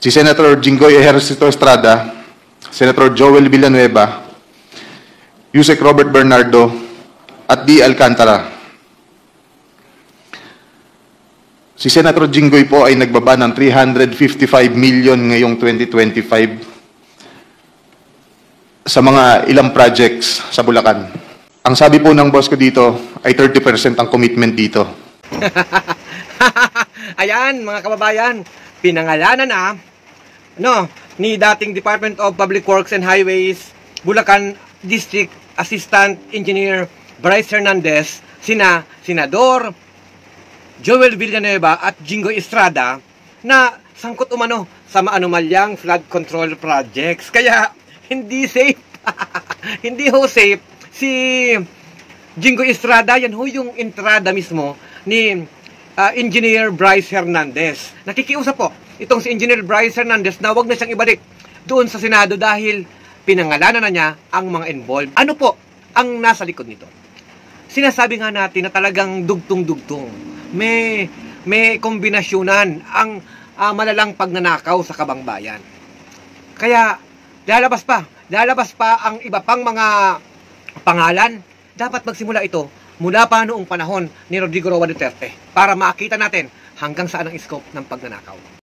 si Senator Jinggoy Ejercito Estrada, Senator Joel Villanueva, Yusek Robert Bernardo, at D. Alcantara. Si Senator Jinggoy po ay nagbaba ng 355 million ngayong 2025 sa mga ilang projects sa Bulacan. Ang sabi po ng boss ko dito ay 30% ang commitment dito. Ayan, mga kababayan, pinangalanan ni dating Department of Public Works and Highways, Bulacan District Assistant Engineer Bryce Hernandez, sina Senador Joel Villanueva at Jinggoy Estrada na sangkot umano sa maanumalyang flood control projects. Kaya hindi safe. Hindi ho safe si Jinggoy Estrada. Yan ho yung entrada mismo ni Engineer Bryce Hernandez. Nakikiusap po itong si Engineer Bryce Hernandez na wag na siyang ibalik doon sa Senado dahil pinangalanan na niya ang mga involved. Ano po ang nasa likod nito? Sinasabi nga natin na talagang dugtong-dugtong. May kombinasyonan ang malalang pagnanakaw sa kabangbayan. Kaya lalabas pa ang iba pang mga pangalan. Dapat magsimula ito mula pa noong panahon ni Rodrigo Roa Duterte para makita natin hanggang saan ang scope ng pagnanakaw.